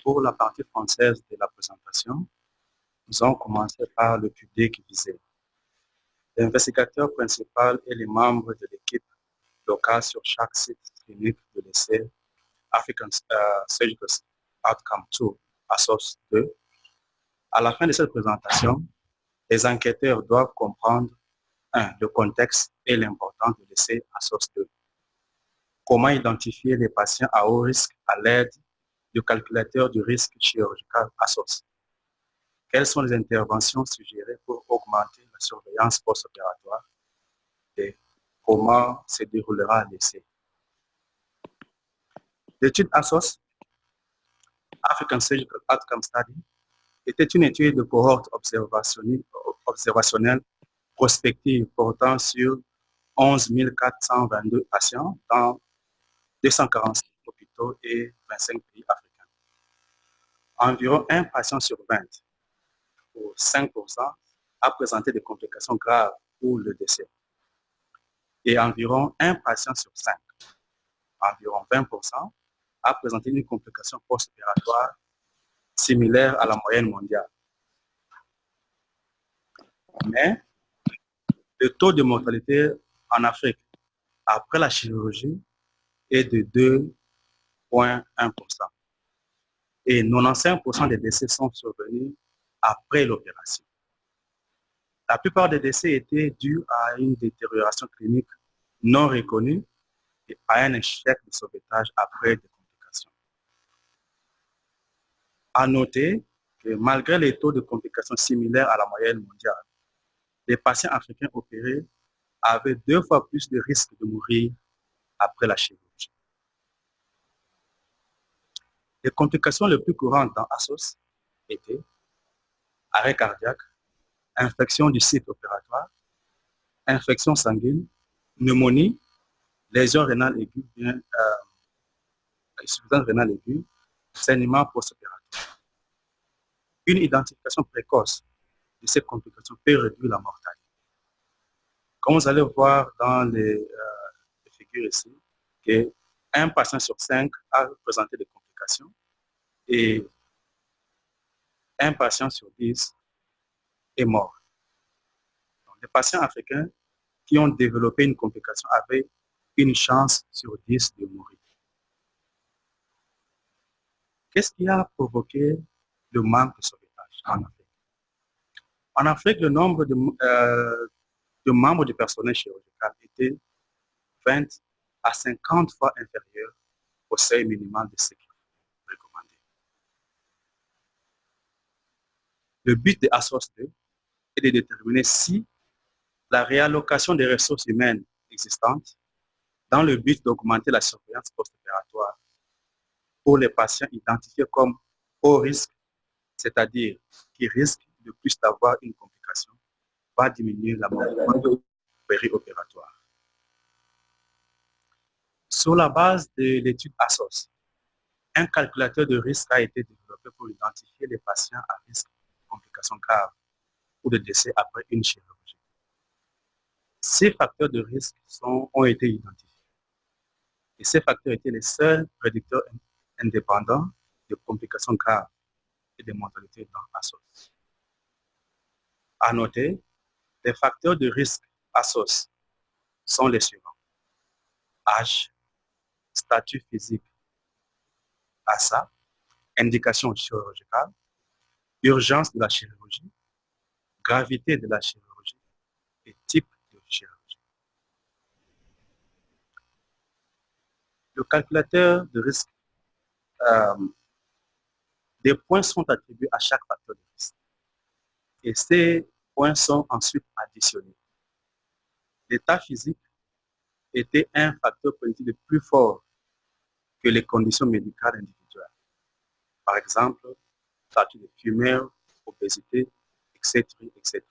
Pour la partie française de la présentation, nous allons commencer par le public visé. L'investigateur principal et les membres de l'équipe locale sur chaque site clinique de l'essai African Surgical Outcome Tool ASOS 2. À la fin de cette présentation, les enquêteurs doivent comprendre 1. Le contexte et l'importance de l'essai ASOS 2. Comment identifier les patients à haut risque à l'aide du calculateur du risque chirurgical ASOS. Quelles sont les interventions suggérées pour augmenter la surveillance post-opératoire et comment se déroulera l'essai. L'étude ASOS, African Surgical Outcome Study, était une étude de cohorte observationnelle prospective portant sur 11 422 patients dans 246 hôpitaux et 25 pays africains. Environ un patient sur 20, ou 5%, a présenté des complications graves ou le décès. Et environ un patient sur 5, environ 20%, a présenté une complication post-opératoire similaire à la moyenne mondiale. Mais le taux de mortalité en Afrique après la chirurgie est de 2,1%. Et 95% des décès sont survenus après l'opération. La plupart des décès étaient dus à une détérioration clinique non reconnue et à un échec de sauvetage après des complications. À noter que malgré les taux de complications similaires à la moyenne mondiale, les patients africains opérés avaient 2 fois plus de risques de mourir après la chirurgie. Les complications les plus courantes dans ASOS étaient arrêt cardiaque, infection du site opératoire, infection sanguine, pneumonie, lésion rénale aiguë, insuffisance rénale aiguë, saignement post-opératoire. Une identification précoce de ces complications peut réduire la mortalité. Comme vous allez voir dans les figures ici, qu'un patient sur 5 a présenté des complications et un patient sur 10 est mort. Donc, les patients africains qui ont développé une complication avaient une chance sur 10 de mourir. Qu'est-ce qui a provoqué le manque de sauvetage en Afrique? En Afrique, le nombre de membres du personnel chirurgical était 20 à 50 fois inférieur au seuil minimal de sécurité recommandé. Le but de ASOS 2 est de déterminer si la réallocation des ressources humaines existantes dans le but d'augmenter la surveillance post-opératoire pour les patients identifiés comme haut risque, c'est-à-dire qui risquent de plus d'avoir une complication, va diminuer la mortalité périopératoire. Sur la base de l'étude ASOS, un calculateur de risque a été développé pour identifier les patients à risque de complications graves ou de décès après une chirurgie. Ces facteurs de risque ont été identifiés. Et ces facteurs étaient les seuls prédicteurs indépendants de complications graves et de mortalité dans ASOS. À noter, les facteurs de risque ASOS sont les suivants: âge, statut physique, ASA, indication chirurgicale, urgence de la chirurgie, gravité de la chirurgie et type de chirurgie. Le calculateur de risque, des points sont attribués à chaque facteur de risque et ces points sont ensuite additionnés. L'état physique était un facteur prédictif plus fort que les conditions médicales individuelles. Par exemple, statut de fumeur, obésité, etc., etc.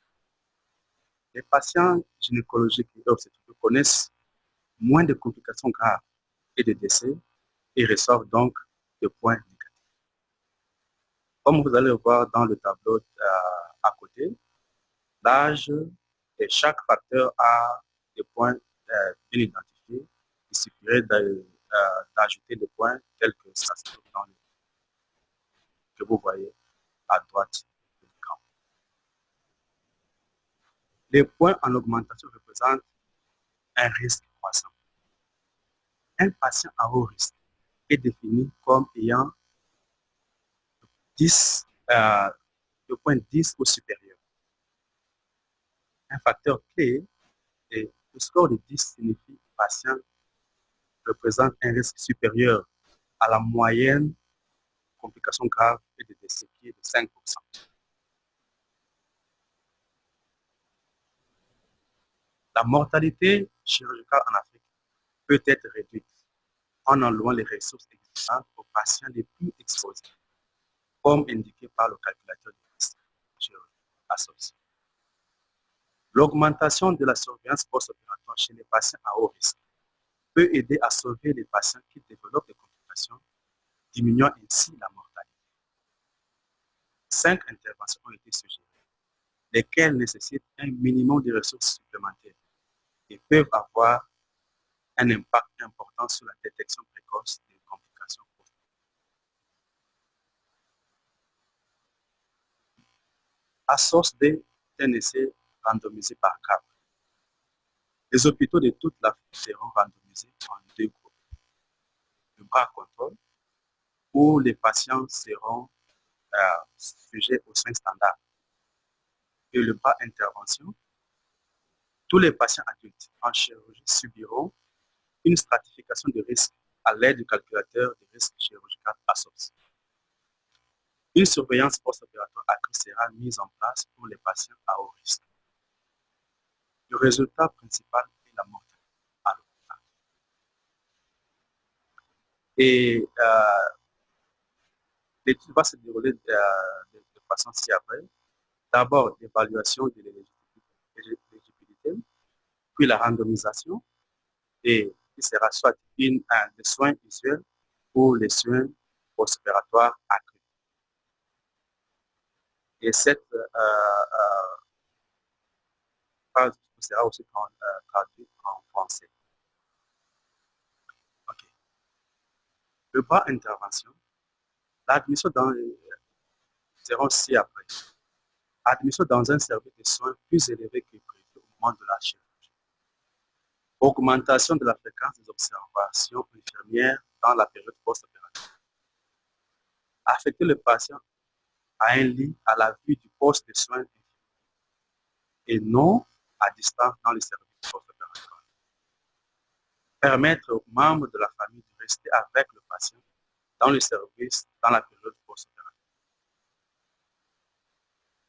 Les patients gynécologiques et obstétriques connaissent moins de complications graves et de décès et ressortent donc de points négatifs. Comme vous allez le voir dans le tableau à côté, l'âge et chaque facteur a des points bien identifiés. Il suffirait d'ajouter des points tels que ça se trouve dans le que vous voyez à droite de l'écran. Les points en augmentation représentent un risque croissant. Un patient à haut risque est défini comme ayant 10, le point 10 au supérieur. Un facteur clé est le score de 10 signifie que le patient représente un risque supérieur à la moyenne complications graves et de décès qui est de 5%. La mortalité chirurgicale en Afrique peut être réduite en enlevant les ressources existantes aux patients les plus exposés, comme indiqué par le calculateur de risque chirurgical associé. L'augmentation de la surveillance post-opératoire chez les patients à haut risque peut aider à sauver les patients qui développent des complications, diminuant ainsi la mortalité. 5 interventions ont été suggérées, lesquelles nécessitent un minimum de ressources supplémentaires et peuvent avoir un impact important sur la détection précoce des complications. À source d'un essai randomisé par cas, les hôpitaux de toute l'Afrique seront randomisés en 2 groupes. Le bras contrôle, où les patients seront sujets aux soins standards, et le bras intervention. Tous les patients adultes en chirurgie subiront une stratification de risque à l'aide du calculateur de risque chirurgical associé. Une surveillance post-opératoire accrue sera mise en place pour les patients à haut risque. Le résultat principal est la mortalité à l'hôpital. Et l'étude va se dérouler de façon ci-après. D'abord, l'évaluation de l'éligibilité, puis la randomisation, et qui sera soit des soins visuels ou les soins post-opératoires accrus. Et cette phrase sera aussi traduite en français. Okay. Le bras intervention, l'admission sera aussi après. Admission dans un service de soins plus élevé que prévu au moment de la chirurgie. Augmentation de la fréquence des observations infirmières dans la période post-opératoire. Affecter le patient à un lit à la vue du poste de soins et non à distance dans les services post-opératoires. Permettre aux membres de la famille de rester avec le patient dans le service dans la période post-opératoire.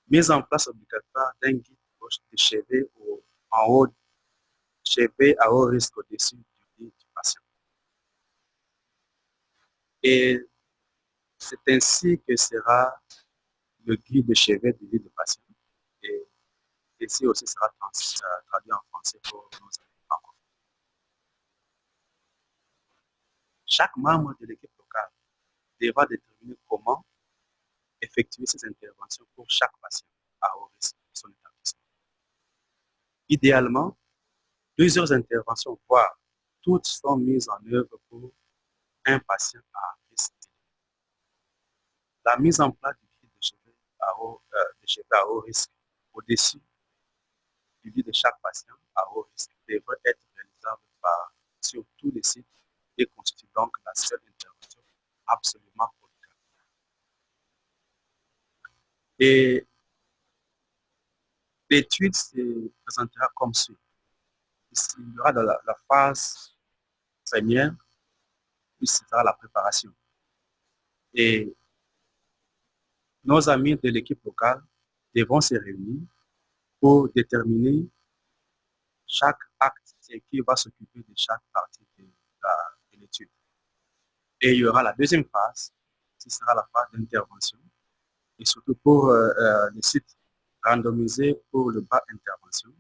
Mise en place obligatoire d'un guide de chevet en haut, chevet à haut risque au-dessus du lit du patient. Et c'est ainsi que sera le guide de chevet du lit du patient. Et ici aussi sera traduit en français pour nos amis francophones. Chaque membre de l'équipe locale devra déterminer comment effectuer ces interventions pour chaque patient à haut risque de son établissement. Idéalement, plusieurs interventions, voire toutes, sont mises en œuvre pour un patient à risque. La mise en place du guide de chevet à haut risque au-dessus du lit de chaque patient à haut risque devrait être réalisable sur tous les sites et constitue donc la seule intervention absolument obligatoire. Et l'étude se présentera comme suit. Il y aura dans la phase première, puis ce sera la préparation. Et nos amis de l'équipe locale devront se réunir pour déterminer chaque acte et qui va s'occuper de chaque partie de l'étude. Et il y aura la deuxième phase, qui sera la phase d'intervention, et surtout pour le site randomisé pour le bas intervention,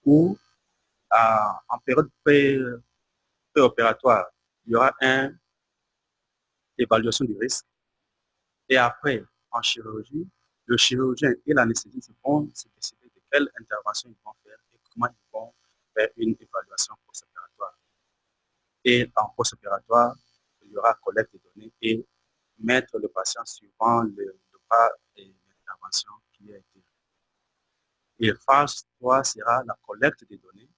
où en période préopératoire, il y aura une évaluation du risque. Et après, en chirurgie, le chirurgien et l'anesthésiste vont se décider de quelle intervention ils vont faire et comment ils vont faire une évaluation post-opératoire. Et en post-opératoire, il y aura collecte de données et mettre le patient suivant le pas et l'intervention qui a été. Et phase 3 sera la collecte des données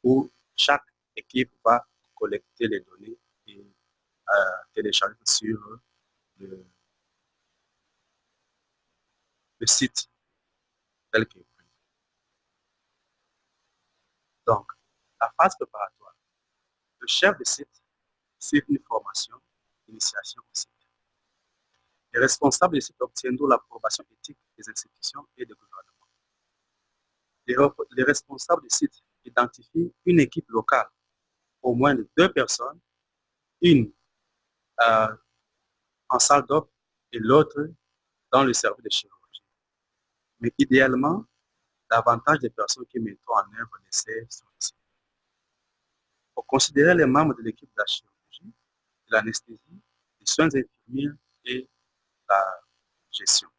où chaque équipe va collecter les données et télécharger sur le, le site tel qu'il est prévu. Donc, la phase préparatoire, le chef de site suit une formation, initiation au site. Les responsables du site obtiendront l'approbation éthique des institutions et des gouvernements. Les responsables du site identifient une équipe locale, au moins de 2 personnes, une euh, en salle d'op et l'autre dans le service de chirurgie. Mais idéalement, davantage de personnes qui mettront en œuvre l'essai sur le site. Pour considérer les membres de l'équipe de la chirurgie, de l'anesthésie, des soins infirmiers et la gestion.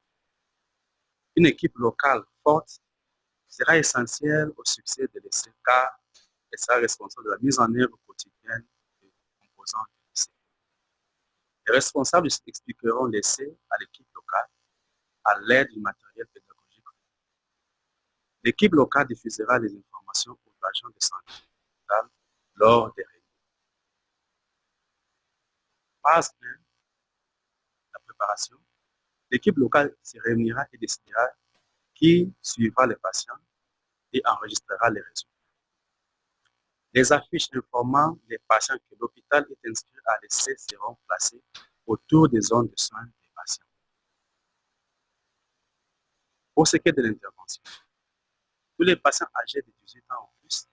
Une équipe locale forte sera essentielle au succès de l'essai car elle sera responsable de la mise en œuvre quotidienne des composants de l'essai. Les responsables expliqueront l'essai à l'équipe locale à l'aide du matériel pédagogique. L'équipe locale diffusera les informations aux agents de santé lors des réunions. Phase 1, la préparation. L'équipe locale se réunira et décidera qui suivra les patients et enregistrera les résultats. Les affiches informant les patients que l'hôpital est inscrit à l'essai seront placées autour des zones de soins des patients. Pour ce qui est de l'intervention, tous les patients âgés de 18 ans ou plus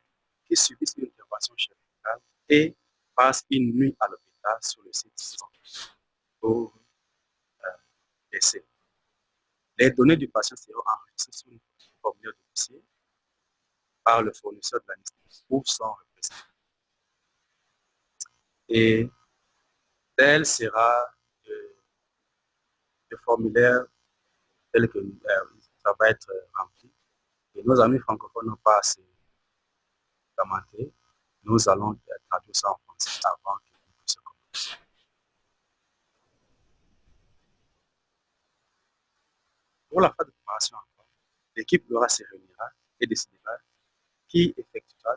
qui subissent une intervention chirurgicale et passent une nuit à l'hôpital sur le site pour l'essai. Les données du patient seront enregistrées sur une formulaire de dossier par le fournisseur de l'anesthésie ou son représentant. Et tel sera le formulaire tel que ça va être rempli. Et nos amis francophones n'ont pas assez commenté. Nous allons traduire ça en français avant que nous puissions commencer. Pour la phase de préparation encore, l'équipe Laura se réunira et décidera qui effectuera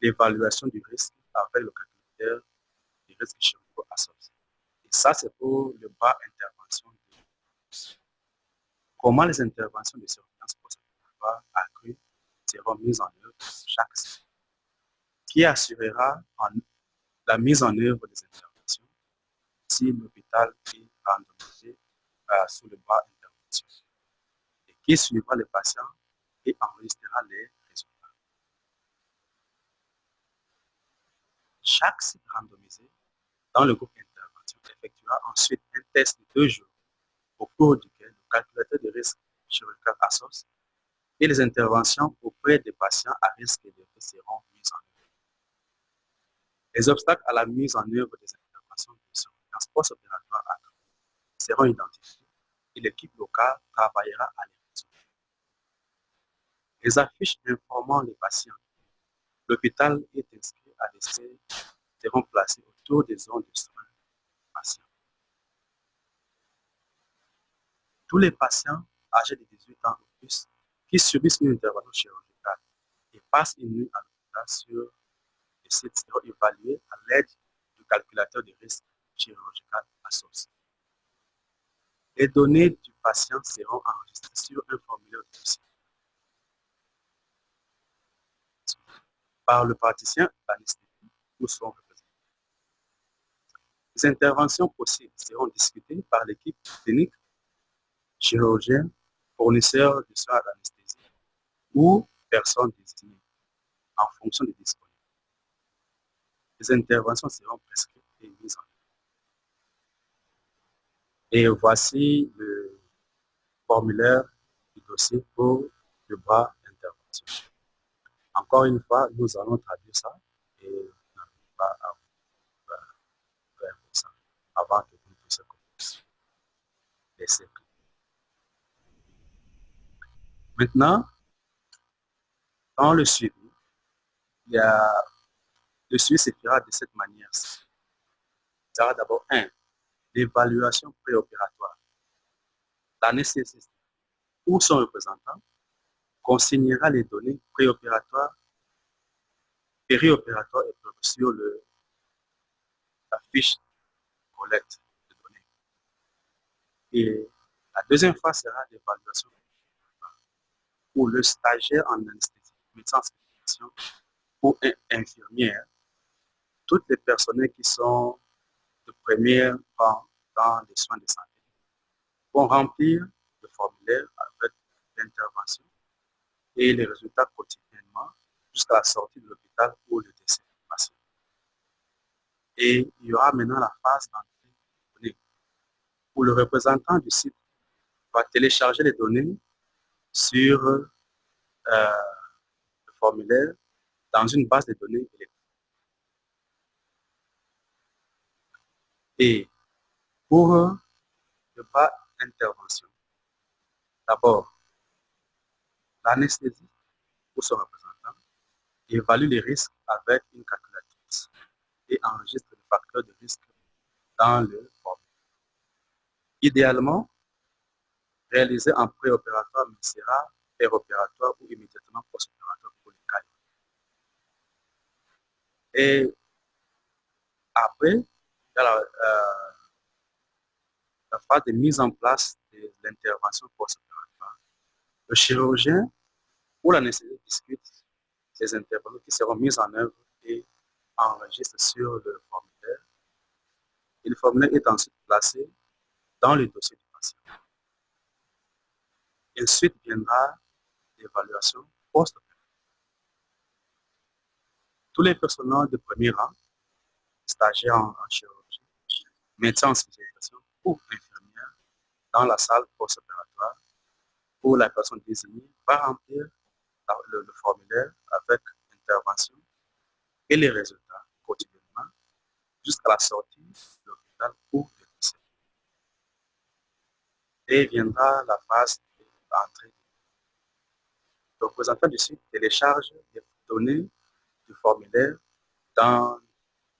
l'évaluation du risque avec le calculateur des risques chirurgicaux associés. Et ça, c'est pour le bas intervention. Comment les interventions de surveillance post-opératoire accrues seront mises en œuvre chaque semaine, qui assurera la mise en œuvre des interventions si l'hôpital est randomisé sous le bas intervention et qui suivra les patients et enregistrera les résultats. Chaque site randomisé dans le groupe intervention effectuera ensuite un test de 2 jours au cours duquel le calculateur de risque chirurgical associe et les interventions auprès des patients à risque de risque seront mises en œuvre. Les obstacles à la mise en œuvre des interventions de surveillance post-opératoire seront identifiés et l'équipe locale travaillera à les résoudre. Les affiches informant les patients l'hôpital est inscrit à l'essai seront placées autour des zones de soins des patients. Tous les patients âgés de 18 ans ou plus qui subissent une intervention chirurgicale et passent une nuit à l'hôpital sur le site seront évalués à l'aide du calculateur de risque chirurgical associé. Les données du patient seront enregistrées sur un formulaire de dossier par le praticien d'anesthésie ou son représentant. Les interventions possibles seront discutées par l'équipe clinique, chirurgien, fournisseur de soins d'anesthésie ou personne désignée en fonction des disponibilités. Les interventions seront prescrites et mises en œuvre. Et voici le formulaire du dossier pour le bras d'intervention. Encore une fois, nous allons traduire ça et vous n'avez pas à vous faire ça avant que vous puissiez commencer. Laissez. Maintenant, dans le suivi, le suivi se fera de cette manière. Il y aura d'abord l'évaluation préopératoire. L'anesthésiste ou son représentant consignera les données préopératoires, périopératoires et sur la fiche collecte de données. Et la deuxième phase sera l'évaluation où le stagiaire en anesthésie, médecin en spécialisation ou infirmière, toutes les personnes qui sont de premier rang dans les soins de santé vont remplir le formulaire avec l'intervention et les résultats quotidiennement jusqu'à la sortie de l'hôpital ou le décès du patient. Et il y aura maintenant la phase d'entrée de données où le représentant du site va télécharger les données sur le formulaire dans une base de données électronique. Et pour ne pas intervention, d'abord, l'anesthésiste ou son représentant évalue les risques avec une calculatrice et enregistre le facteur de risque dans le formulaire. Idéalement, réalisé en préopératoire, mais sera péropératoire ou immédiatement post-opératoire pour les cas. Et après, il y a la phase de mise en place de l'intervention post-opératoire. Le chirurgien ou l'anesthésiste discute ces interventions qui seront mises en œuvre et enregistrent sur le formulaire. Et le formulaire est ensuite placé dans le dossier du patient. Ensuite viendra l'évaluation post-opératoire. Tous les personnels de premier rang, stagiaires en chirurgie, médecins en spécialisation ou infirmières dans la salle post-opératoire où la personne désignée va remplir le formulaire avec intervention et les résultats quotidiennement jusqu'à la sortie de l'hôpital ou de décès. Et viendra la phase d'entrée. Le représentant du site télécharge les données du formulaire dans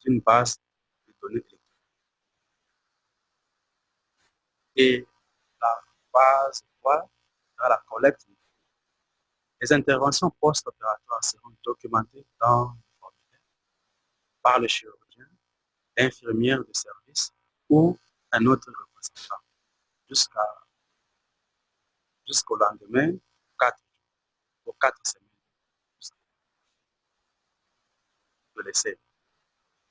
une base de données électroniques. Et la phase 3 sera la collecte. Les interventions post-opératoires seront documentées dans le formulaire par le chirurgien, l'infirmière de service ou un autre représentant jusqu'au lendemain, 4 ou 4 semaines de l'essai.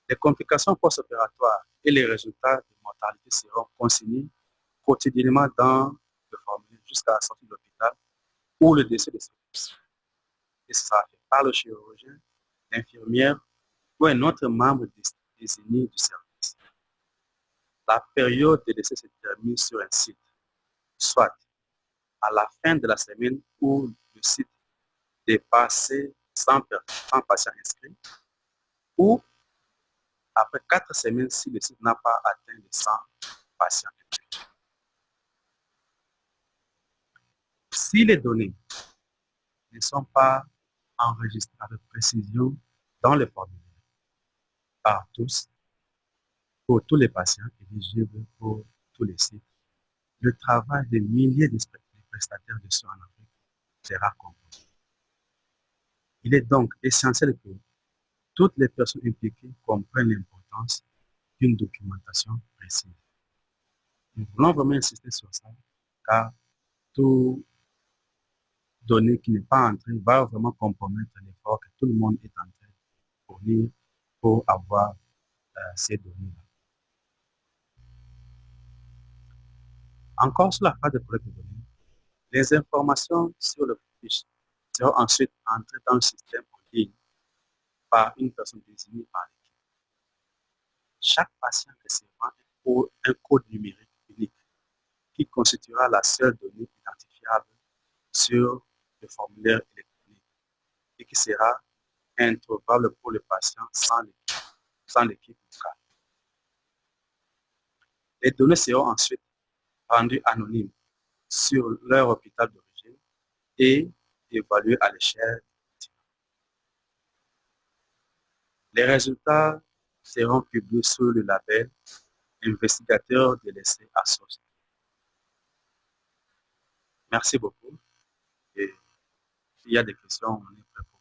Les complications post-opératoires et les résultats de mortalité seront consignés quotidiennement dans le formulaire jusqu'à la sortie de l'hôpital ou le décès de service. Et ce sera fait par le chirurgien, l'infirmière ou un autre membre désigné du service. La période de décès se termine sur un site, soit à la fin de la semaine où le site dépassé 100 patients inscrits, ou après 4 semaines si le site n'a pas atteint les 100 patients inscrits. Si les données ne sont pas enregistrées avec précision dans le formulaire par tous, pour tous les patients éligibles pour tous les sites, le travail de milliers de prestataires de soins en Afrique sera compromis. Il est donc essentiel que toutes les personnes impliquées comprennent l'importance d'une documentation précise. Nous voulons vraiment insister sur ça, car tout donné qui n'est pas entré va vraiment compromettre l'effort que tout le monde est en train de fournir pour avoir ces données-là. Encore sur la phase de collecte de données, les informations sur le fiche seront ensuite entrées dans le système en ligne par une personne désignée par l'équipe. Chaque patient recevra un code numérique unique qui constituera la seule donnée identifiable sur le formulaire électronique et qui sera introuvable pour le patient sans l'équipe locale. Les données seront ensuite rendues anonymes sur leur hôpital d'origine et évaluées à l'échelle. Les résultats seront publiés sous le label investigateur délaissé à Sos. Merci beaucoup. Et s'il y a des questions, on est prêt pour